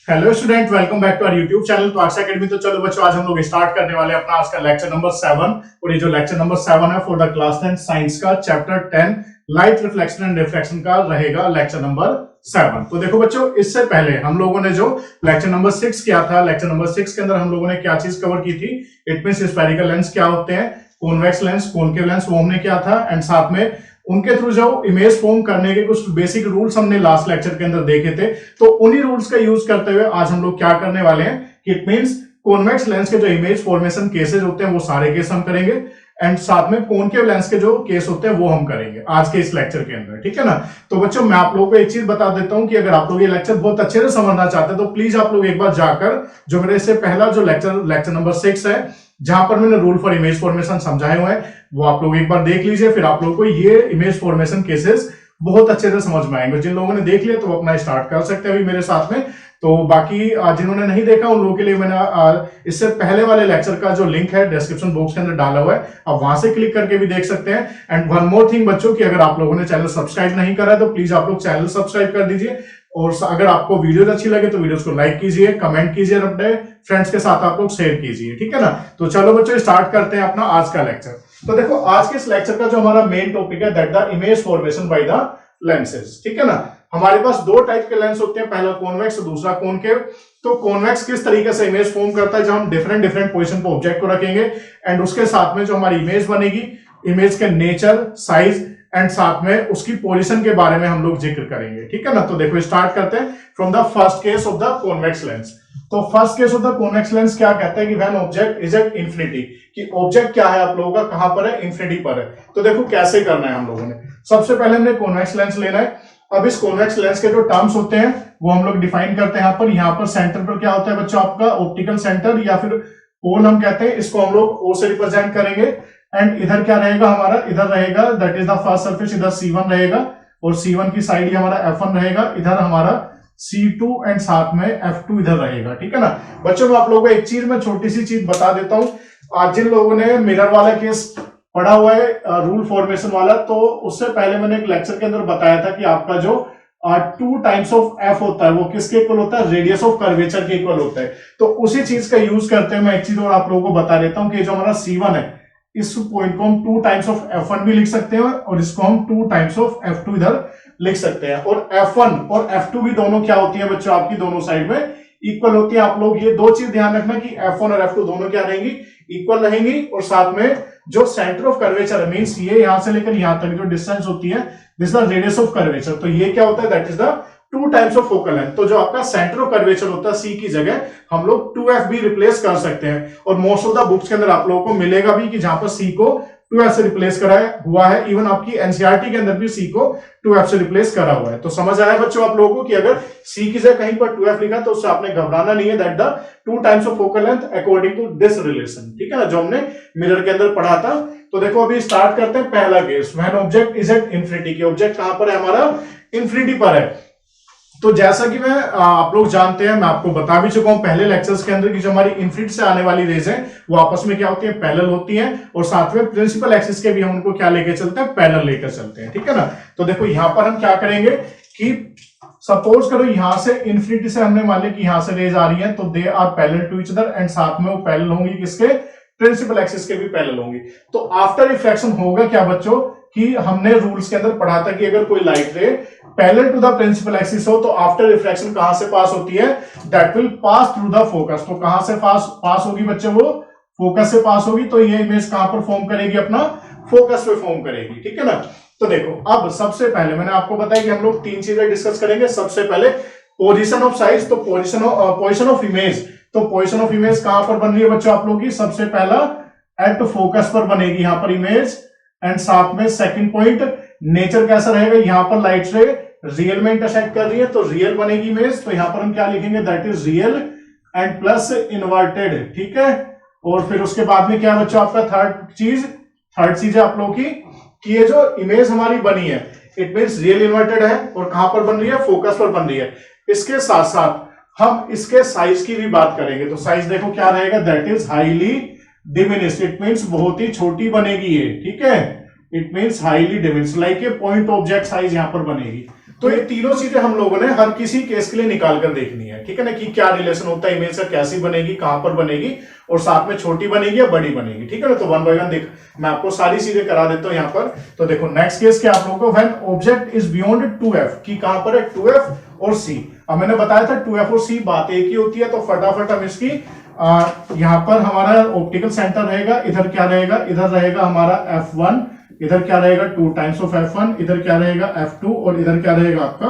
Hello student, welcome back to our YouTube channel Talks Academy. तो चलो बच्चों, आज हम लोग स्टार्ट करने वाले हैं अपना आज का लेक्चर नंबर 7। और ये जो लेक्चर नंबर 7 है फॉर द क्लास 10 साइंस का chapter 10 light reflection and refraction का रहेगा लेक्चर नंबर 7। तो देखो बच्चों, इससे पहले हम लोगों ने जो लेक्चर नंबर 6 किया था, लेक्चर नंबर 6 के अंदर हम लोगों ने क्या चीज कवर की थी। इट मींस स्फेरिकल लेंस क्या होते हैं, कॉन्वेक्स लेंस, कॉनकेव लेंस, वो हमने किया था। एंड साथ में उनके थ्रू जो इमेज फॉर्म करने के कुछ बेसिक रूल्स हमने लास्ट लेक्चर के अंदर देखे थे। तो उन्हीं रूल्स का यूज करते हुए आज हम लोग क्या करने वाले हैं कि इट मींस कॉन्वेक्स लेंस के जो इमेज फॉर्मेशन केसेस होते हैं वो सारे केस हम करेंगे। एंड साथ में कॉनकेव लेंस के जो केस होते हैं वो हम करेंगे आज के इस लेक्चर के अंदर, ठीक है ना। तो बच्चों, मैं आप लोगों को एक चीज बता देता हूं कि अगर आप लोग ये लेक्चर बहुत अच्छे से समझना चाहते हैं तो प्लीज आप लोग एक बार जाकर जो मेरे इससे पहला जो लेक्चर नंबर 6 है, जहां पर मैंने रूल फॉर इमेज फॉर्मेशन समझाए हुए हैं, वो आप लोग एक बार देख लीजिए। फिर आप लोगों को ये इमेज फॉर्मेशन केसेस बहुत अच्छे से समझ में आएंगे। जिन लोगों ने देख लिया तो वो अपना स्टार्ट कर सकते हैं अभी मेरे साथ में। तो बाकी जिन्होंने नहीं देखा उन लोगों के लिए मैंने इससे पहले वाले लेक्चर का जो लिंक है डिस्क्रिप्शन बॉक्स के अंदर डाला हुआ है, आप वहां से क्लिक करके भी देख सकते हैं। एंड वन मोर थिंग बच्चों, कि अगर आप लोगों ने चैनल सब्सक्राइब नहीं करा है तो प्लीज आप लोग चैनल सब्सक्राइब कर दीजिए। और अगर आपको वीडियोस अच्छी लगे तो वीडियोस को लाइक कीजिए, कमेंट कीजिए, अपने फ्रेंड्स के साथ आप लोग शेयर कीजिए, ठीक है ना। तो चलो बच्चों, स्टार्ट करते हैं अपना आज का लेक्चर। तो देखो, आज के इस लेक्चर का जो हमारा मेन टॉपिक है that the image formation by the lenses, ठीक है ना। हमारे पास दो टाइप के लेंस होते हैं, पहला कॉन्वेक्स और दूसरा कॉनकेव। तो कॉन्वेक्स किस तरीके से इमेज फॉर्म करता है, जब हम डिफरेंट पोजीशन पर ऑब्जेक्ट को रखेंगे एंड उसके साथ में जो हमारी इमेज बनेगी, इमेज के नेचर, साइज एंड साथ में उसकी पोजीशन के बारे में हम लोग जिक्र करेंगे, ठीक है ना। तो देखो, स्टार्ट करते हैं from the first case of the convex lens. तो first case of the convex lens क्या कहता है कि when object is at infinity, कि ऑब्जेक्ट क्या है आप लोगों का, कहां पर है, इंफिनिटी पर है। तो देखो कैसे करना है हम लोगों ने। सबसे पहले हमने कॉन्वेक्स लेंस लेना है। अब इस कॉन्वेक्स लेंस के जो टर्म्स होते हैं वो हम लोग डिफाइन करते हैं यहाँ पर सेंटर पर क्या होता है बच्चों, आपका ऑप्टिकल सेंटर या फिर पोल हम कहते हैं, इसको हम लोग O से रिप्रेजेंट करेंगे। एंड इधर क्या रहेगा हमारा, इधर रहेगा that is the first surface, इधर C1 रहेगा और C1 की साइड हमारा F1 रहेगा, इधर हमारा C2 एंड साथ में F2 इधर रहेगा, ठीक है ना। बच्चों, मैं आप लोगों को एक चीज, मैं छोटी सी चीज बता देता हूं। आज जिन लोगों ने मिरर वाला केस पढ़ा हुआ है, रूल फॉर्मेशन वाला, तो उससे पहले मैंने एक लेक्चर के अंदर बताया था कि आपका जो 2 टाइम्स ऑफ F होता है वो किसके इक्वल होता है, रेडियस ऑफ कर्वेचर के इक्वल होता है। तो उसी चीज का यूज करते हैं। मैं एक चीज और आप लोगों को बता देता हूं कि जो हमारा C1 है, इस पॉइंट को हम 2 टाइम्स ऑफ F1 भी लिख सकते हैं और इसको हम 2 टाइम्स ऑफ F2 इधर लिख सकते हैं। और F1 और F2 भी दोनों क्या होती है बच्चों, आपकी दोनों साइड में इक्वल होती है। आप लोग ये दो चीज ध्यान रखना कि F1 और F2 दोनों क्या रहेंगी, इक्वल रहेंगी। और साथ में जो सेंटर ऑफ कर्वेचर है, मींस ये यहां से लेकर यहां तक जो डिस्टेंस होती है, this the radius of curvature. तो ये क्या होता है, that is the 2 times of focal length. तो जो आपका सेंटर ऑफ कर्वेचर होता है C की जगह हम लोग 2F भी रिप्लेस कर सकते हैं। और मोस्ट ऑफ द बुक्स के अंदर आप लोगों को मिलेगा भी कि जहां पर C को 2F से रिप्लेस करा हुआ है। इवन आपकी एनसीईआरटी के अंदर भी C को 2F से रिप्लेस करा हुआ है। तो समझ आया बच्चों आप लोगों को कि अगर C की जगह कहीं पर 2F लिखा तो उससे आपने घबराना नहीं है, that the 2 times of focal length according to this relation, ठीक है ना, जो हमने मिरर के अंदर पढ़ा था। तो देखो, अभी स्टार्ट करते हैं पहला case, when object is at infinity, की ऑब्जेक्ट कहां पर है हमारा, इंफिनिटी पर है। तो जैसा कि मैं आप लोग जानते हैं, मैं आपको बता भी चुका हूं पहले लेक्चर्स के अंदर कि जो हमारी इनफिनिटी से आने वाली रेज है वो आपस में क्या होती है, पैरेलल होती हैं। और साथ में प्रिंसिपल एक्सिस के भी हम उनको क्या लेके चलते हैं, पैरेलल लेकर चलते हैं, ठीक है ना। तो देखो यहां पर हम क्या करेंगे कि सपोज करो यहां से इनफिनिटी से हमने मान लिया कि यहां से रेज आ रही है, तो they are parallel to each other and साथ में वो पैरेलल होंगी किसके, प्रिंसिपल एक्सिस के भी पैरेलल होंगी। तो आफ्टर रिफ्रैक्शन होगा क्या बच्चों, कि हमने रूल्स के अंदर पढ़ा था कि अगर कोई light ray parallel to the principal axis हो तो आफ्टर रिफ्रैक्शन कहां से पास होती है, that will pass through the focus. तो कहां से पास होगी बच्चों, वो फोकस से पास होगी। तो ये इमेज कहां पर फॉर्म करेगी, अपना फोकस पे फॉर्म करेगी, ठीक है ना। तो देखो, अब सबसे पहले मैंने आपको बताया कि हम लोग 3 चीजें डिस्कस करेंगे। सबसे पहले पोजीशन ऑफ साइज, तो पोजीशन ऑफ इमेज। तो पोजीशन ऑफ इमेज कहां पर बन रही है बच्चों आप लोगों की, सबसे पहला एट फोकस पर बनेगी यहां पर इमेज। एंड साथ में सेकंड पॉइंट, नेचर कैसा रहेगा, यहां पर लाइट रे रियल में इंटरसेक्ट कर रही है तो रियल बनेगी इमेज। तो यहां पर हम क्या लिखेंगे, that is real and plus inverted, ठीक है। और फिर उसके बाद में क्या है बच्चों आपका थर्ड चीज है आप लोगों की कि ये जो इमेज हमारी बनी है इट मींस रियल इन्वर्टेड है और कहां पर बन रही है, फोकस पर बन रही है। इसके साथ साथ हम इसके साइज की भी बात करेंगे। तो साइज देखो क्या रहेगा, that is highly diminished, it means बहुत ही छोटी बनेगी ये, ठीक है। It means highly diminished, like a point object size यहां पर बनेगी। तो ये तीनों चीजें हम लोगों ने हर किसी केस के लिए निकाल कर देखनी है, ठीक है ना, कि क्या रिलेशन होता है इमेज का, कैसी बनेगी, कहां पर बनेगी, और साथ में छोटी बनेगी या बड़ी बनेगी, ठीक है ना। तो वन बाय वन देख मैं आपको सारी चीजें करा देता हूं यहाँ पर। तो देखो नेक्स्ट केस क्या आप लोगों को, when object is beyond 2f, कि कहां पर है 2f और c। अब मैंने बताया था 2f और c बात एक ही होती है, तो फटाफट हम इसकी यहाँ पर हमारा ऑप्टिकल सेंटर रहेगा, इधर क्या रहेगा, इधर रहेगा हमारा f1, इधर क्या रहेगा 2 टाइम्स ऑफ f1, इधर क्या रहेगा f2, और इधर क्या रहेगा आपका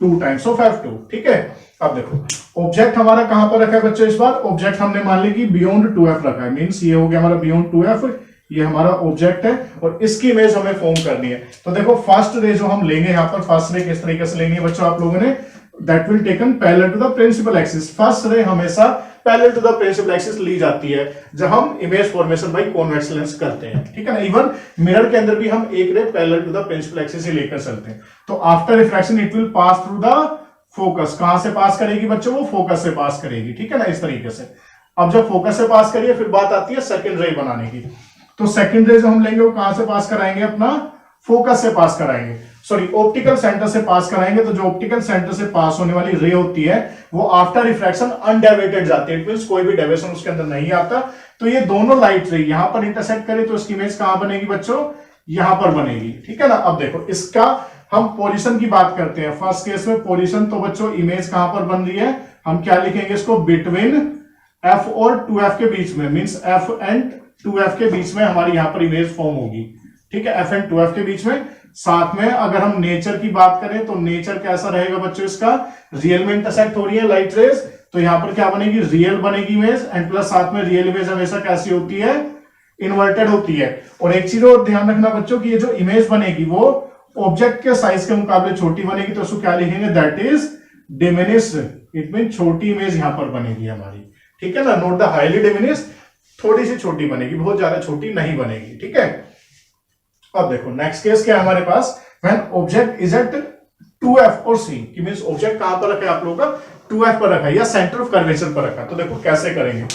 2 टाइम्स ऑफ f2, ठीक है। अब देखो ऑब्जेक्ट हमारा कहां पर रखा है बच्चों, इस बार ऑब्जेक्ट हमने मान ली कि बियॉन्ड 2f रखा है, मींस ये हो गया हमारा बियॉन्ड 2f, ये हमारा ऑब्जेक्ट है और इसकी इमेज हमें फॉर्म करनी है। तो देखो फर्स्ट रे जो हम लेंगे यहाँ पर, फर्स्ट रे किस तरीके से लेंगे बच्चों आप लोगों ने, that will taken parallel to the principal axis. First ray हमेशा parallel to the principal axis ली जाती है जब हम image formation by convex lens करते हैं, ठीक है ना। इवन मिरर के अंदर भी हम एक ray parallel to the principal axis ही लेकर चलते हैं। तो after refraction it will pass through the focus, कहां से पास करेगी बच्चों, वो फोकस से पास करेगी, ठीक है ना, इस तरीके से। अब जब फोकस से पास करिए फिर बात आती है सेकंड रे बनाने की। तो सेकंड रे जो हम लेंगे वो कहां से पास कराएंगे, अपना फोकस से पास कराएंगे, सॉरी ऑप्टिकल सेंटर से पास कराएंगे। तो जो ऑप्टिकल सेंटर से पास होने वाली रे होती है वो आफ्टर रिफ्रैक्शन अनडेविएटेड जाती है, इट मींस कोई भी डेविएशन उसके अंदर नहीं आता। तो ये दोनों लाइट रे यहां पर इंटरसेक्ट करे तो इसकी इमेज कहां बनेगी बच्चों, यहां पर बनेगी, ठीक है ना। अब देखो इसका हम पोजीशन की बात करते हैं, फर्स्ट केस में पोजीशन, तो बच्चों इमेज कहां पर बन रही है, हम क्या लिखेंगे इसको, बिटवीन f और 2f के बीच में, मींस f एंड 2f के बीच में हमारी यहां पर इमेज फॉर्म होगी, ठीक है, f एंड 2f के बीच में। साथ में अगर हम नेचर की बात करें तो नेचर कैसा रहेगा बच्चों, इसका रियल में इंटरसेक्ट हो रही है लाइट रेज, तो यहां पर क्या बनेगी, रियल बनेगी इमेज, एंड प्लस साथ में रियल इमेज हमेशा कैसी होती है, इन्वर्टेड होती है। और एक चीज और ध्यान रखना बच्चों कि ये जो इमेज बनेगी वो ऑब्जेक्ट के साइज के मुकाबले छोटी बनेगी, तो उसको क्या लिखेंगे, that is diminished, it mean छोटी इमेज यहां पर बनेगी हमारी, ठीक है ना, नोट द हाईली डिमिनिश्ड, थोड़ी सी छोटी बनेगी, बहुत ज्यादा छोटी नहीं बनेगी, ठीक है। अब देखो नेक्स्ट केस क्या है हमारे पास, when object is at 2f और c, कि मींस ऑब्जेक्ट कहां पर रखा है आप लोगों का, 2f पर रखा है या सेंटर ऑफ कर्वेचर पर रखा है। तो देखो कैसे करेंगे,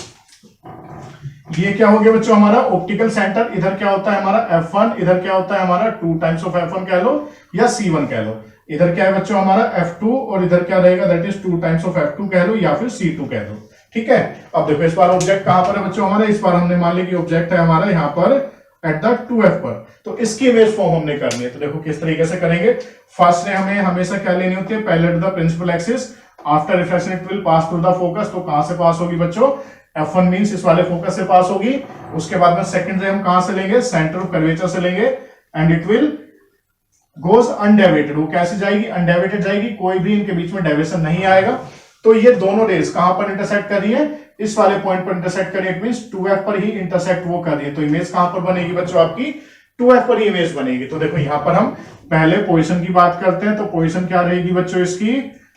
ये क्या हो गया बच्चों हमारा ऑप्टिकल सेंटर, इधर क्या होता है हमारा f1, इधर क्या होता है हमारा 2 टाइम्स ऑफ f1 कह लो या c1 कह लो, इधर क्या है बच्चों हमारा f2 और इधर क्या रहेगा, that is 2 times of f2 कह लो या फिर c2 कह लो, ठीक है। अब देखो इस बार ऑब्जेक्ट कहां पर है बच्चों हमारा, इस बार हमने मान लिया कि ऑब्जेक्ट है हमारा यहाँ पर एट द 2f पर, तो इसकी इमेज फॉर्म हमने करनी है। तो देखो किस तरीके से करेंगे, फर्स्ट ने हमें हमेशा क्या लेनी होती है, parallel to the principal axis, after refraction it will pass through the focus. तो कहां से पास होगी बच्चों, f1 मींस इस वाले फोकस से पास होगी। उसके बाद में सेकंड रे हम कहां से लेंगे, सेंटर ऑफ कर्वेचर से लेंगे, and it will goes undeviated, वो कैसे जाएगी, अनडेविएटेड जाएगी, कोई भी इनके बीच में डेविएशन नहीं आएगा। तो ये दोनों रेज कहां पर इंटरसेक्ट कर रही है, इस वाले पॉइंट पर इंटरसेक्ट कर रही है, इट मींस 2f पर ही इंटरसेक्ट वो कर रही है। तो इमेज कहां पर बनेगी बच्चों आपकी, 2f पर ही इमेज बनेगी। तो देखो यहां पर हम पहले पोजीशन की बात करते हैं, तो पोजीशन क्या रहेगी बच्चों इसकी,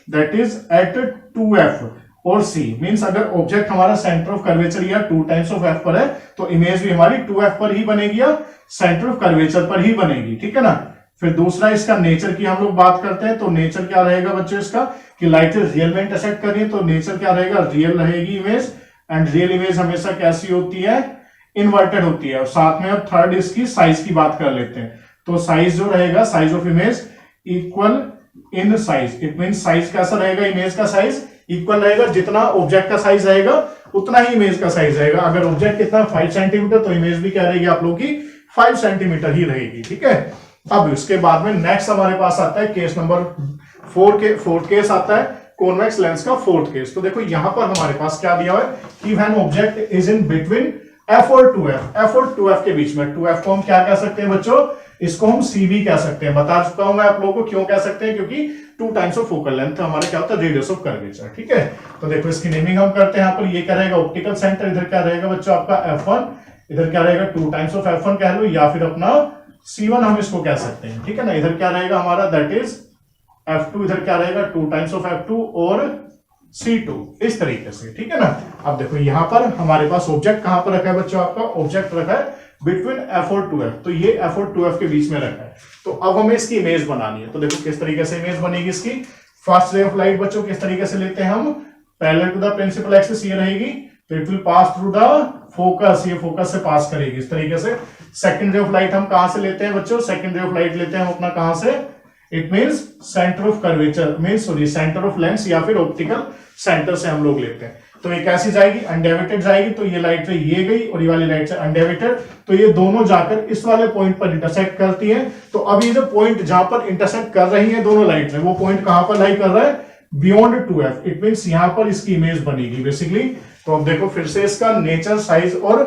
दैट इज एट 2f और c, मींस अगर ऑब्जेक्ट हमारा सेंटर ऑफ कर्वेचर या 2 टाइम्स ऑफ f पर है तो इमेज भी हमारी 2f पर ही बनेगी या सेंटर ऑफ कर्वेचर पर ही बनेगी, ठीक है ना। फिर दूसरा इसका नेचर की हम लोग बात करते हैं, तो नेचर क्या रहेगा बच्चों इसका, कि लाइट रियल में इंटरसेक्ट कर रही है, तो नेचर क्या रहेगा, रियल रहेगी इमेज, एंड रियल इमेज हमेशा कैसी होती है, इन्वर्टेड होती है। और साथ में अब थर्ड इसकी साइज की बात कर लेते हैं, तो साइज जो रहेगा, size of image equal in size, it mean size कैसा रहेगा, इमेज का साइज इक्वल रहेगा, जितना ऑब्जेक्ट का साइज रहेगा उतना ही इमेज का साइज रहेगा। अगर ऑब्जेक्ट कितना 5 सेंटीमीटर तो इमेज भी क्या रहेगी आप लोगों की 5 सेंटीमीटर ही रहेगी, ठीक है। अब इसके बाद में नेक्स्ट हमारे पास आता है केस नंबर 4 केस आता है, कॉन्वेक्स लेंस का 4th केस। तो देखो यहां पर हमारे पास क्या दिया हुआ है कि when object is in between f और 2f के बीच में, 2f को हम क्या कह सकते हैं बच्चों, इसको हम c भी कह सकते हैं। बता चुका हूं मैं आप लोगों को क्यों कह सकते हैं, क्योंकि 2 टाइम्स ऑफ फोकल लेंथ हमारा क्या होता है, रेडियस ऑफ कर्वेचर, ठीक है। तो देखो इसकी नेमिंग हम करते हैं यहाँ पर, ये क्या रहेगा ऑप्टिकल सेंटर, इधर क्या रहेगा बच्चों आपका f1, इधर क्या रहेगा 2 टाइम्स ऑफ f1 कह लो या फिर अपना c1 हम इसको कह सकते हैं, ठीक है ना। इधर क्या रहेगा हमारा, दैट इज f2, इधर क्या रहेगा 2 टाइम्स ऑफ f2 और c2, इस तरीके से, ठीक है ना। अब देखो यहां पर हमारे पास ऑब्जेक्ट कहां पर रखा है बच्चों, आपका ऑब्जेक्ट रखा है बिटवीन f और 2f, तो ये f और 2f के बीच में रखा है। तो अब हमें इसकी इमेज बनानी है, तो देखो किस तरीके से इमेज बनेगी इसकी। फर्स्ट रे ऑफ लाइट बच्चों किस तरीके से लेते हैं हम, parallel to the principal axis ये रहेगी, तो it will pass through the focus, ये फोकस से पास करेगी इस तरीके से। सेकंड रे ऑफ लाइट हम कहां से लेते हैं बच्चों, सेकंड रे ऑफ लाइट लेते हैं हम अपना कहां से, it means centre of curvature means sorry centre of lens या फिर ऑप्टिकल सेंटर से हम लोग लेते हैं। तो ये कैसी जाएगी, अनडेविएटेड जाएगी। तो ये लाइट रे ये गई और ये वाली लाइट से अनडेविएटेड, तो ये दोनों जाकर इस वाले पॉइंट पर इंटरसेक्ट करती हैं। तो अब ये जो पॉइंट जहां पर इंटरसेक्ट कर रही है दोनों लाइट रे, वो पॉइंट कहां पर लाई कर रहा है, बियॉन्ड 2f। इट मींस यहां पर इसकी इमेज बनेगी बेसिकली। तो अब देखो फिर से इसका नेचर, साइज और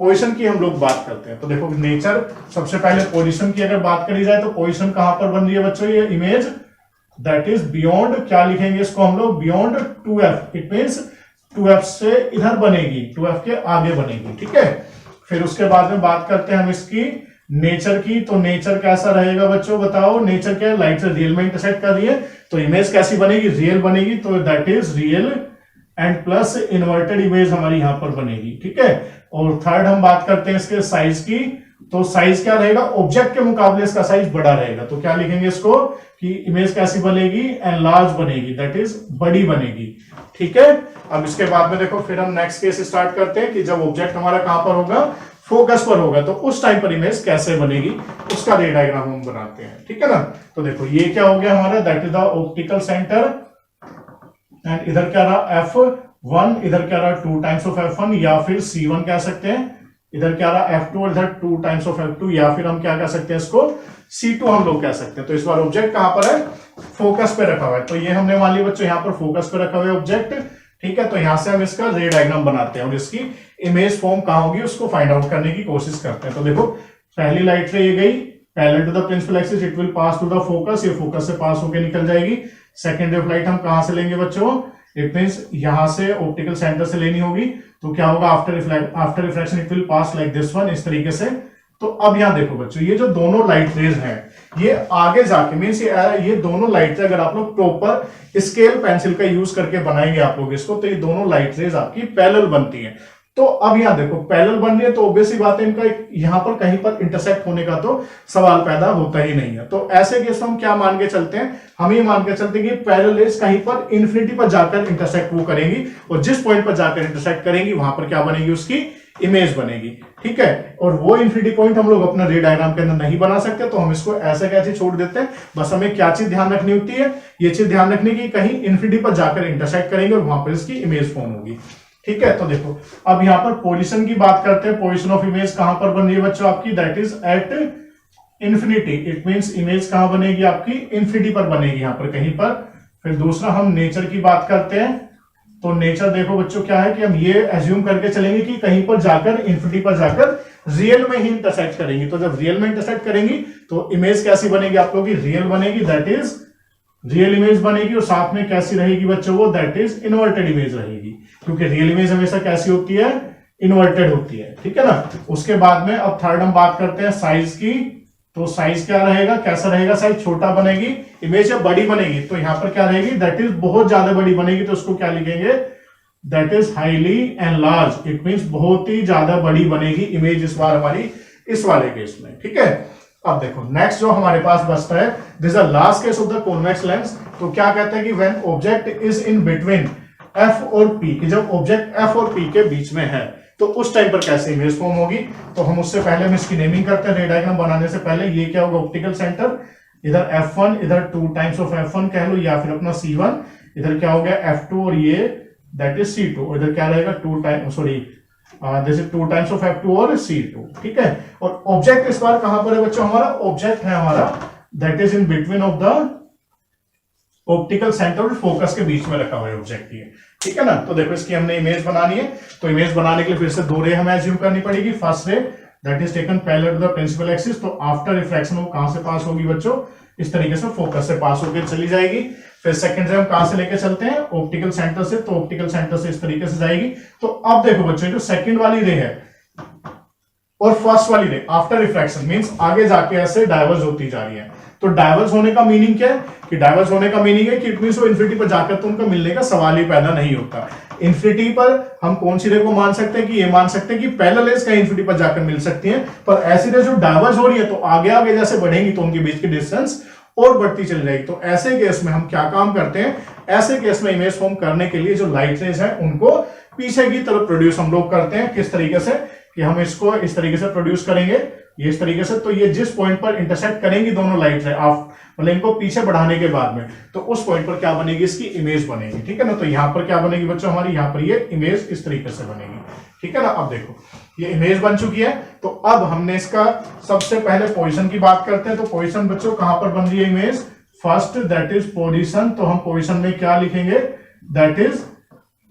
पोजीशन की हम लोग बात करते हैं। तो देखो नेचर, सबसे पहले पोजीशन की अगर बात करी जाए तो पोजीशन कहां पर बन रही है बच्चों, ये इमेज दैट इज बियॉन्ड, क्या लिखेंगे इसको हम लोग, beyond 2f। It means 2f से इधर बनेगी, 2f के आगे बनेगी, ठीक है। फिर उसके बाद में बात करते हैं हम इसकी नेचर की। तो नेचर कैसा रहेगा बच्चों, बताओ। नेचर क्या है, लाइट से रियल में इंटरसेक्ट कर रही है, तो इमेज कैसी बनेगी, रियल बनेगी। तो that is real and plus inverted image हमारी यहां पर बनेगी, ठीक है। और थर्ड हम बात करते हैं इसके साइज की। तो साइज क्या रहेगा, ऑब्जेक्ट के मुकाबले इसका साइज बड़ा रहेगा। तो क्या लिखेंगे इसको कि इमेज कैसी बनेगी, एनलार्ज बनेगी, दैट इज बड़ी बनेगी, ठीक है। अब इसके बाद में देखो फिर हम नेक्स्ट केस स्टार्ट करते हैं कि जब ऑब्जेक्ट हमारा कहां पर होगा, फोकस पर होगा, तो उस टाइम पर इमेज कैसे बनेगी, उसका रे डायग्राम हम बनाते हैं, ठीक है ना। तो देखो ये क्या हो गया हमारा, that is the optical centre and इधर क्या रहा F1, इधर क्या रहा 2 टाइम्स ऑफ F1 या फिर C1 कह सकते हैं, इधर क्या रहा F2 और इधर 2 टाइम्स ऑफ F2 या फिर हम क्या कह सकते हैं इसको C2 हम लोग कह सकते हैं। तो इस बार ऑब्जेक्ट कहां पर है, फोकस पे रखा हुआ है। तो ये हमने मान लिया बच्चों यहां पर फोकस पे रखा हुआ है ऑब्जेक्ट, ठीक है। तो यहां से हम इसका रे डायग्राम बनाते हैं और इसकी इमेज फॉर्म कहां होगी उसको फाइंड आउट करने की कोशिश करते हैं। तो देखो पहली लाइट रे ये गई parallel to the principal axis, it will pass to the focus, ये फोकस से पास होकर निकल जाएगी। सेकेंड रे ऑफ लाइट हम कहां से लेंगे बच्चों, इट मींस यहां से ऑप्टिकल सेंटर से लेनी होगी। तो क्या होगा, after reflection it will pass like this one, इस तरीके से। तो अब यहां देखो बच्चों, ये जो दोनों लाइट रेज हैं ये आगे जाके मींस ये दोनों लाइट रेज अगर आप लोग प्रॉपर स्केल पेंसिल का यूज करके बनाएंगे आप लोग इसको, तो ये दोनों लाइट रेज आपकी पैरेलल बनती हैं। तो अब यहां देखो पैरेलल बन रही है, तो ऑब्वियस सी बात है इनका यहां पर कहीं पर इंटरसेक्ट होने का तो सवाल पैदा होता ही नहीं है। तो ऐसे केस में हम क्या मान के चलते हैं, हम ये मान के चलते हैं कि पैरेलल रेज कहीं पर इन्फिनिटी पर जाकर इंटरसेक्ट वो करेंगी और जिस पॉइंट पर जाकर इंटरसेक्ट करेंगी वहां पर क्या बनेगी, उसकी इमेज बनेगी, ठीक है। और वो इन्फिनिटी पॉइंट हम लोग अपना रे डायग्राम के अंदर नहीं बना सकते, तो हम इसको ऐसे कैसे छोड़ देते हैं। बस हमें क्या चीज ध्यान रखनी होती है, ये चीज ध्यान रखनी की कहीं इन्फिनिटी पर जाकर इंटरसेक्ट करेंगे और वहां पर इसकी इमेज फॉर्म होगी, ठीक है। तो देखो अब यहां पर पोजीशन की बात करते हैं। पोजीशन ऑफ इमेज कहां पर बन रही है बच्चों आपकी, that is at infinity. It means image कहां बनेगी आपकी, इन्फिनिटी पर बनेगी यहां पर कहीं पर। फिर दूसरा हम नेचर की बात करते हैं। तो नेचर देखो बच्चों क्या है कि हम ये एज्यूम करके चलेंगे कि कहीं पर जाकर इन्फिनिटी पर जाकर रियल में ही इंटरसेक्ट करेंगी। तो जब रियल में इंटरसेक्ट करेंगी तो इमेज कैसी बनेगी आप लोगों की, रियल बनेगी, दैट इज रियल इमेज बनेगी। और साथ में कैसी रहेगी बच्चों वो, दैट इज इन्वर्टेड इमेज रहेगी, क्योंकि रियल इमेज हमेशा कैसी होती है, इन्वर्टेड होती है, ठीक है ना। उसके बाद में अब थर्ड हम बात करते हैं साइज की। तो साइज क्या रहेगा, कैसा रहेगा, साइज छोटा बनेगी, इमेज या बड़ी बनेगी। तो यहां पर क्या रहेगी, दैट इज बहुत ज्यादा बड़ी बनेगी। तो उसको क्या लिखेंगे, that is highly enlarge. It means बहुत ही ज्यादा बड़ी बनेगी इमेज इस बार हमारी इस वाले केस में, ठीक है। अब देखो नेक्स्ट जो हमारे पास बचता है, this is the last case of the convex lens. तो क्या कहते हैं कि when object is in between F और पी, कि जब ऑब्जेक्ट एफ और पी के बीच में है तो उस टाइम पर कैसे इमेज फॉर्म होगी। तो हम उससे पहले हम इसकी नेमिंग करते हैं रे डायग्राम बनाने से पहले। ये क्या होगा, ऑप्टिकल सेंटर, इधर F1, इधर 2 टाइम्स ऑफ F1 कह लो या फिर अपना C1, इधर क्या हो गया F2 और ये दैट इज C2, और इधर क्या रहेगा 2 times sorry this is 2 times of F2 और C2, ठीक है। और ऑब्जेक्ट इस बार कहां पर है बच्चों, हमारा ऑब्जेक्ट है हमारा that is in between of the optical centre और फोकस के बीच में रखा हुआ है ऑब्जेक्ट, ये ठीक है ना। तो देखो इसकी हमने इमेज बनानी है। तो इमेज बनाने के लिए फिर से 2 रे हमें एज्यूम करनी पड़ेगी। First ray that is taken parallel to the principal axis. तो आफ्टर रिफ्लेक्शन वो कहां से पास होगी बच्चों, इस तरीके से फोकस से पास होकर चली जाएगी। फिर सेकंड रे हम कहां से लेके चलते हैं, ऑप्टिकल सेंटर से। तो ऑप्टिकल सेंटर से इस तरीके से जाएगी। तो अब देखो बच्चों जो सेकंड वाली रे है और फर्स्ट वाली रे आफ्टर रिफ्लेक्शन मींस आगे जाके ऐसे डाइवर्ज होती जा रही है। तो डाइवर्स होने का मीनिंग क्या है, कि डाइवर्स होने का मीनिंग है कि इट मींस वो इन्फिनिटी पर जाकर तो उनका मिलने का सवाल ही पैदा नहीं होता। इन्फिनिटी पर हम कौन सी रे को मान सकते हैं, कि ये मान सकते हैं कि पैरेलल रेज कहीं इन्फिनिटी पर जाकर मिल सकती हैं, पर ऐसी रे जो डाइवर्स हो रही है तो आगे आगे जैसे बढ़ेंगी तो उनके बीच की डिस्टेंस और बढ़ती चली जाएगी। तो ऐसे केस में हम क्या काम करते हैं, ऐसे केस में इमेज फॉर्म करने के लिए जो लाइट रेज है उनको पीछे की तरफ प्रोड्यूस हम लोग करते हैं। किस तरीके से, कि हम इसको इस तरीके से प्रोड्यूस करेंगे। ये इस तरीके से, तो ये जिस पॉइंट पर इंटरसेक्ट करेंगी दोनों लाइट है आप मतलब इनको पीछे बढ़ाने के बाद में, तो उस पॉइंट पर क्या बनेगी, इसकी इमेज बनेगी। ठीक है ना, तो यहां पर क्या बनेगी बच्चों हमारी, यहां पर ये इमेज इस तरीके से बनेगी। ठीक है ना, अब देखो ये इमेज बन चुकी है। तो अब हमने इसका सबसे पहले पोजीशन की बात करते हैं। तो पोजीशन बच्चों कहां पर बन रही है image, first that is position. तो हम पोजीशन में क्या लिखेंगे, that is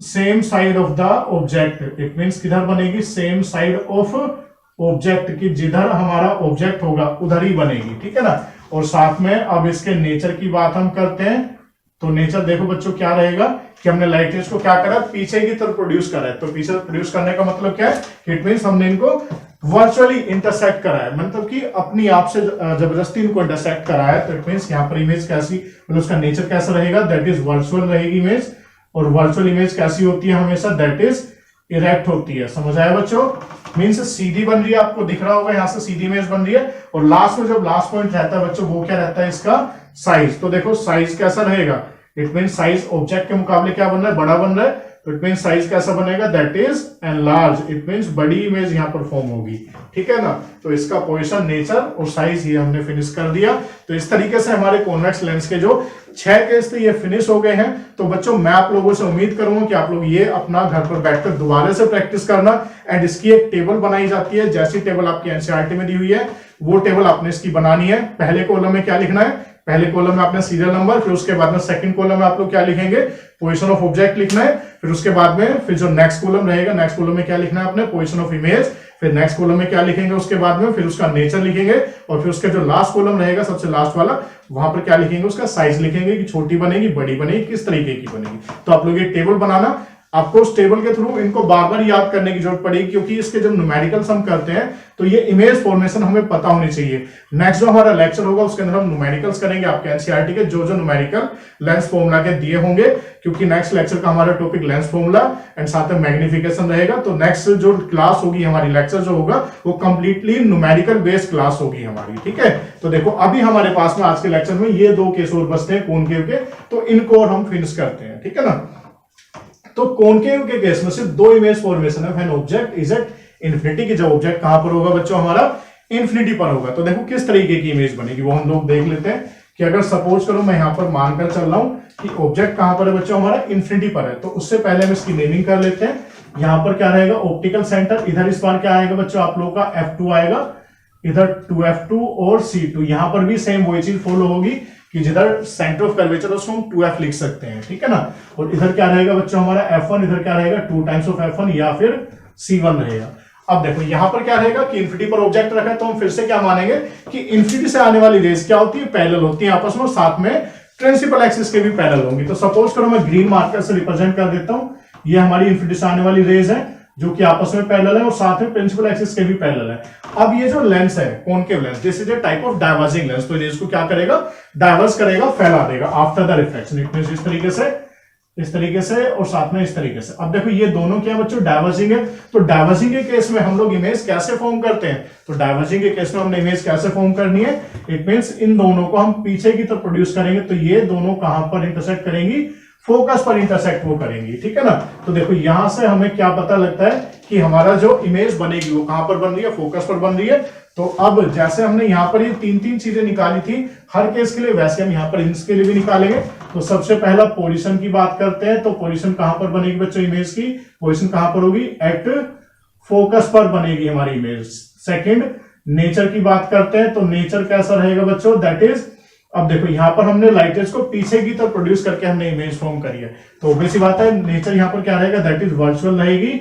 same side of the object. It means किधर बनेगी, सेम साइड ऑफ ऑब्जेक्ट, की जिधर हमारा ऑब्जेक्ट होगा उधर ही बनेगी। ठीक है ना, और साथ में अब इसके नेचर की बात हम करते हैं। तो नेचर देखो बच्चों क्या रहेगा कि हमने लाइट रेज को क्या करा, पीछे की तरफ प्रोड्यूस करा है। तो पीछे प्रोड्यूस करने का मतलब क्या है, इट मींस हमने इनको वर्चुअली इंटरसेक्ट करा है, मतलब कि अपनी आप से जबरदस्ती इनको इंटरसेक्ट करा है। तो इट मींस यहाँ पर इमेज कैसी, मतलब उसका नेचर कैसा रहेगा, दैट इज वर्चुअल रहेगी इमेज। और वर्चुअल इमेज कैसी होती है हमेशा, दैट इज इरेक्ट होती है। समझ आया बच्चों, मीन्स सीधी बन रही है, आपको दिख रहा होगा यहां से सीधी इमेज बन रही है। और लास्ट में जब लास्ट पॉइंट रहता है बच्चों, वो क्या रहता है इसका साइज। तो देखो साइज कैसा रहेगा, इट मीन साइज ऑब्जेक्ट के मुकाबले क्या बन रहा है, बड़ा बन रहा है। तो इट मीन साइज कैसा बनेगा, that is enlarge. It mean बड़ी इमेज यहां पर फॉर्म होगी। ठीक है ना, तो इसका पोजीशन, नेचर और साइज ये हमने फिनिश कर दिया। तो इस तरीके से हमारे कॉन्वेक्स लेंस के जो 6 केस थे ये फिनिश हो गए हैं। तो बच्चों मैं आप लोगों से उम्मीद करूंगा कि आप लोग ये अपना घर पर बैठकर दोबारा से प्रैक्टिस करना। एंड इसकी एक टेबल बनाई जाती है, जैसी टेबल आपकी एनसीईआरटी में दी हुई है वो टेबल आपने इसकी बनानी है। पहले कॉलम में क्या लिखना है, पहले कॉलम में आपने सीरियल नंबर, फिर उसके बाद में सेकंड कॉलम में आप लोग क्या लिखेंगे, पोजीशन ऑफ ऑब्जेक्ट लिखना है। फिर उसके बाद में फिर जो नेक्स्ट कॉलम रहेगा, नेक्स्ट कॉलम में क्या लिखना है आपने, पोजीशन ऑफ इमेज। फिर नेक्स्ट कॉलम में क्या लिखेंगे उसके बाद में, फिर उसका नेचर लिखेंगे। और फिर उसके जो लास्ट कॉलम रहेगा सबसे लास्ट वाला, वहां पर क्या लिखेंगे, उसका साइज लिखेंगे कि छोटी बनेगी, बड़ी बनेगी, किस तरीके की बनेगी। तो आप लोग ये टेबल बनाना, आपको उस टेबल के थ्रू इनको बार बार याद करने की जरूरत पड़ेगी, क्योंकि इसके जब न्यूमेरिकल्स हम करते हैं तो ये इमेज फॉर्मेशन हमें पता होनी चाहिए। नेक्स्ट जो हमारा लेक्चर होगा उसके अंदर हम न्यूमेरिकल्स करेंगे, आपके एनसीईआरटी के जो जो न्यूमेरिकल लेंस फॉर्मूला के दिए होंगे, क्योंकि नेक्स्ट लेक्चर का हमारा टॉपिक लेंस फॉर्मूला एंड साथ में मैग्निफिकेशन रहेगा। तो नेक्स्ट जो क्लास होगी हमारी, लेक्चर जो होगा वो कंप्लीटली न्यूमेरिकल बेस्ड क्लास होगी हमारी। ठीक है, तो देखो अभी हमारे पास में आज के लेक्चर में ये 2 केस और बचते हैं कॉनकेव के, तो इनको और हम फिनिश करते हैं। ठीक है ना, तो कॉनकेव के केस में सिर्फ 2 इमेज फॉर्मेशन है, when object is at infinity, की जब ऑब्जेक्ट कहां पर होगा बच्चों हमारा, इन्फिनिटी पर होगा। तो देखो किस तरीके की इमेज बनेगी वो हम लोग देख लेते हैं। कि अगर सपोज करो मैं यहां पर मानकर चल रहा हूं कि ऑब्जेक्ट कहां पर है बच्चों हमारा, इन्फिनिटी पर है, तो उससे पहले हम इसकी नेमिंग कर लेते हैं। यहां पर क्या रहेगा, ऑप्टिकल सेंटर, इधर इस बार क्या आएगा बच्चों आप लोगों का F2 आएगा, इधर 2F2 और C2। यहां पर भी सेम वही चीज फॉलो होगी कि जिधर सेंटर ऑफ कर्वेचर उसको हम 2F लिख सकते हैं। ठीक है ना, और इधर क्या रहेगा बच्चों हमारा F1, इधर क्या रहेगा 2 टाइम्स ऑफ F1 या फिर C1 रहेगा। अब देखो यहां पर क्या रहेगा कि इन्फिनिटी पर ऑब्जेक्ट रखा है, तो हम फिर से क्या मानेंगे कि इन्फिनिटी से आने वाली रेज क्या होती है, पैरेलल होती है आपस में, और साथ में प्रिंसिपल एक्सिस के भी पैरेलल होंगी। तो सपोज करो मैं ग्रीन मार्कर से रिप्रेजेंट कर देता हूं, ये हमारी इन्फिनिटी से आने वाली रेज है जो कि आपस में पैरेलल है और साथ में प्रिंसिपल एक्सिस के भी पैरेलल है। अब ये जो लेंस है concave lens, this is a type of diverging lens, तो इसको क्या करेगा, डाइवर्स करेगा, फैला देगा after the reflection. It means इस तरीके से और साथ में इस तरीके से। अब देखो ये दोनों क्या बच्चों, डाइवर्जिंग है। तो डाइवर्जिंग के केस में हम लोग इमेज कैसे फॉर्म करते हैं, तो डाइवर्जिंग के केस में हमने इमेज कैसे फॉर्म करनी है, इट मींस इन दोनों को हम पीछे की तरफ प्रोड्यूस करेंगे, तो ये दोनों कहां पर इंटरसेक्ट करेंगी, फोकस पर इंटरसेक्ट वो करेंगी। ठीक है ना, तो देखो यहां से हमें क्या पता लगता है कि हमारा जो इमेज बनेगी वो कहां पर बन रही है, फोकस पर बन रही है। तो अब जैसे हमने यहां पर ये 3 चीजें निकाली थी हर केस के लिए, वैसे हम यहां पर इसके लिए भी निकालेंगे। तो सबसे पहला पोजीशन की बात करते हैं, तो पोजीशन कहां पर बनेगी बच्चों, इमेज की पोजीशन कहां पर होगी, एट फोकस पर बनेगी हमारी इमेज। सेकंड नेचर की बात करते हैं, तो नेचर कैसा रहेगा बच्चों, दैट इज, अब देखो यहां पर हमने लाइट रेज को पीछे की तरफ प्रोड्यूस करके हमने इमेज फॉर्म करी है, तो ऑब्वियस सी बात है नेचर यहां पर क्या रहेगा, दैट इज वर्चुअल रहेगी।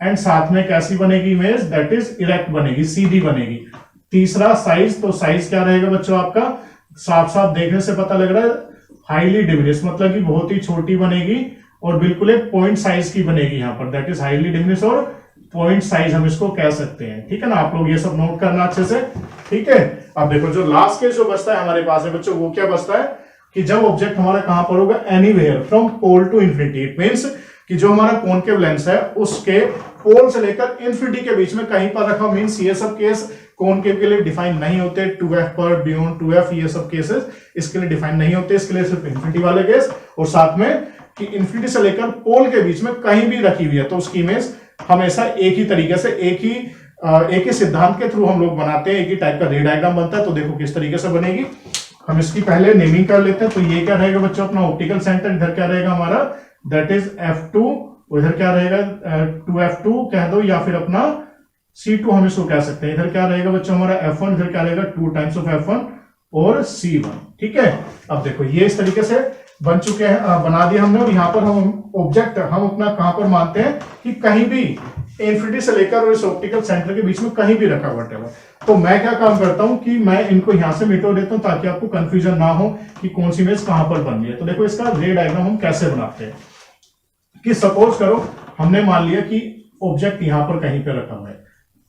एंड साथ में कैसी बनेगी इमेज, दैट इज इरेक्ट बनेगी, सीधी बनेगी। तीसरा साइज, तो साइज क्या रहेगा बच्चों आपका, साफ साफ देखने से पता लग रहा है, हाईली डिमिनिश, मतलब कि बहुत ही छोटी बनेगी और बिल्कुल एक पॉइंट साइज की बनेगी यहां पर, दैट इज हाईली डिमिनिश और पॉइंट साइज हम इसको कह सकते हैं। ठीक है ना, आप लोग ये सब नोट करना अच्छे से। ठीक है, अब देखो जो लास्ट केस जो बचता है हमारे पास है बच्चों, वो क्या बचता है कि जब ऑब्जेक्ट हमारा कहां पर होगा, anywhere from pole to infinity. It means कि जो हमारा कॉनकेव लेंस है उसके पोल से लेकर इन्फिनिटी के बीच में कहीं पर रखा, मींस ये सब केस कॉनकेव के लिए डिफाइन नहीं होते, 2F पर, बियॉन्ड 2F, ये सब केसेस इसके लिए डिफाइन नहीं होते, इसके लिए सिर्फ इन्फिनिटी वाले केस, और साथ में कि इन्फिनिटी से लेकर पोल के बीच में कहीं भी रखी हुई है तो उसकी इमेज हमेशा एक ही तरीके से, एक ही एक ही सिद्धांत के थ्रू हम लोग बनाते हैं, एक ही टाइप का रे डायग्राम बनता है। तो देखो किस तरीके से बनेगी, हम इसकी पहले नेमिंग कर लेते हैं। तो ये क्या रहेगा बच्चों अपना ऑप्टिकल सेंटर, इधर क्या रहेगा हमारा दैट इज F2, इधर क्या रहेगा 2F2 कह दो, या फिर अपना C2 हम इसको कह सकते हैं। इधर क्या रहेगा बच्चों हमारा F1, इधर क्या रहेगा 2 टाइम्स ऑफ F1 और C1। ठीक है, अब देखो ये इस तरीके से बन चुके हैं, बना दिया हमने। और यहाँ पर हम ऑब्जेक्ट हम अपना कहां पर मानते हैं कि कहीं भी इन्फिनिटी से लेकर और इस ऑप्टिकल सेंटर के बीच में कहीं भी रखा हुआ टेबल। तो मैं क्या काम करता हूं कि मैं इनको यहां से मिटो देता हूं ताकि आपको कंफ्यूजन ना हो कि कौन सी इमेज कहां पर बन रही है। तो देखो इसका रे डायग्राम हम कैसे बनाते हैं कि सपोज करो हमने मान लिया कि ऑब्जेक्ट यहां पर कहीं पे रखा हुआ है,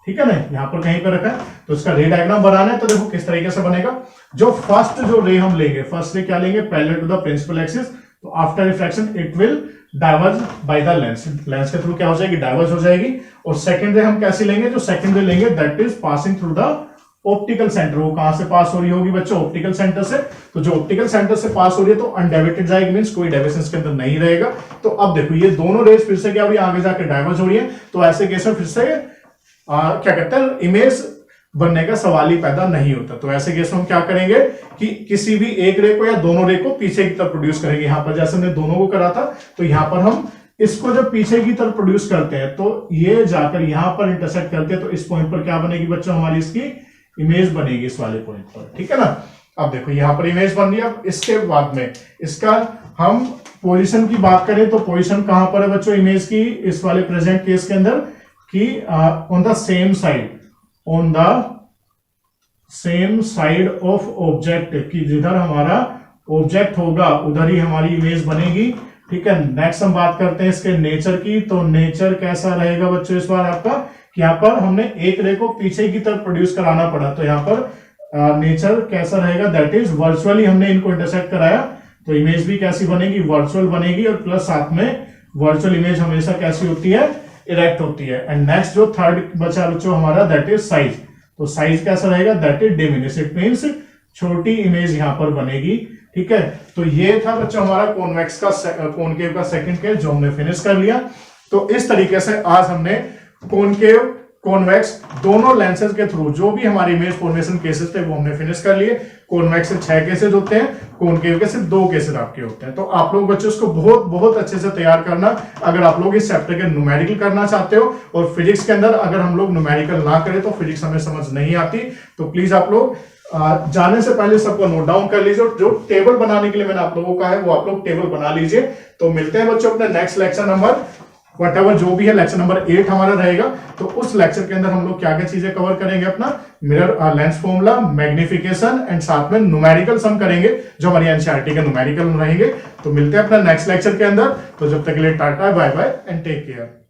ठीक है ना, यहां पर कहीं पे रखा है। तो इसका रे डायग्राम बनाना है। तो देखो किस तरीके से बनेगा। जो फर्स्ट जो रे हम लेंगे, फर्स्ट रे क्या लेंगे, parallel to the principal axis. तो after reflection it will diverge by the lens, lens के थ्रू क्या हो जाएगी, डाइवर्ज हो जाएगी। और सेकंड रे हम कैसे लेंगे, जो सेकंड रे लेंगे that is passing through the optical centre. वो कहां से पास हो रही होगी बच्चों, ऑप्टिकल सेंटर से। तो जो ऑप्टिकल सेंटर से पास हो रही है तो अनडाइवर्टेड जाएगी, मींस कोई डाइवर्शन इसके अंदर नहीं रहेगा। तो अब देखो ये दोनों रेस फिर से क्या हो रही है, आगे जाकर डाइवर्ज हो रही है। तो ऐसे केस में फिर से क्या कहते हैं, इमेज बनने का सवाल ही पैदा नहीं होता। तो ऐसे केस में हम क्या करेंगे कि किसी भी एक रे को या दोनों रे को पीछे की तरफ प्रोड्यूस करेंगे। यहां पर जैसे हमने दोनों को करा था, तो यहां पर हम इसको जब पीछे की तरफ प्रोड्यूस करते हैं तो ये जाकर यहां पर इंटरसेक्ट करते हैं। तो इस पॉइंट पर क्या बनेगी बच्चों, हमारी इसकी इमेज बनेगी इस वाले पॉइंट पर, ठीक है ना। अब देखो यहां पर इमेज बन रही है। अब इसके बाद में इसका हम पोजीशन की बात करें तो पोजीशन कहां पर है बच्चों इमेज की, इस वाले प्रेजेंट केस के अंदर कि on the same side, on the same side of object, कि जिधर हमारा ऑब्जेक्ट होगा उधर ही हमारी इमेज बनेगी। ठीक है, नेक्स्ट हम बात करते हैं इसके नेचर की। तो नेचर कैसा रहेगा बच्चों इस बार आपका, कि यहाँ पर हमने एक रे को पीछे की तरफ प्रोड्यूस कराना पड़ा। तो यहाँ पर नेचर कैसा रहेगा, दैट इज वर्चुअली हमने इनको इंटरसेक्ट कराया। तो इमेज भी कैसी बनेगी, वर्चुअल बनेगी। और प्लस साथ में वर्चुअल इमेज हमेशा कैसी होती है, इरेक्ट होती है। एंड नेक्स्ट जो थर्ड बचा बच्चों हमारा दैट इज साइज। तो साइज कैसा रहेगा, that is diminish, it means छोटी इमेज यहां पर बनेगी। ठीक है, तो ये था बच्चों हमारा कॉन्वेक्स का कॉनकेव का सेकंड केस जो हमने फिनिश कर लिया। तो इस तरीके से आज हमने कॉनकेव कॉन्वेक्स दोनों लेंसेज के थ्रू जो भी हमारी इमेज फॉर्मेशन केसेस थे वो हमने फिनिश कर लिए। कॉन्वेक्स से 6 केसेस होते हैं, कॉनकेव के सिर्फ 2 केसेस आपके होते हैं। तो आप लोग बच्चों इसको बहुत बहुत अच्छे से तैयार करना। अगर आप लोग इस चैप्टर के न्यूमेरिकल करना चाहते हो, और फिजिक्स के अंदर अगर हम लोग न्यूमेरिकल ना करें तो फिजिक्स हमें समझ नहीं आती। तो प्लीज आप लोग जाने से पहले सबको नोट डाउन कर लीजिए। जो टेबल बनाने के लिए मैंने आप लोगों को कहा है वो आप लोग टेबल बना लीजिए। तो मिलते हैं बच्चों अपने नेक्स्ट लेक्चर नंबर व्हाटएवर जो भी है, लेक्चर नंबर 8 हमारा रहेगा। तो उस लेक्चर के अंदर हम लोग क्या क्या चीजें कवर करेंगे, अपना mirror lens formula, magnification and साथ में न्यूमेरिकल सम करेंगे जो हमारी एनसीईआरटी के न्यूमेरिकल रहेंगे। तो मिलते हैं अपना नेक्स्ट लेक्चर के अंदर। तो जब तक के लिए tata, bye bye and take care.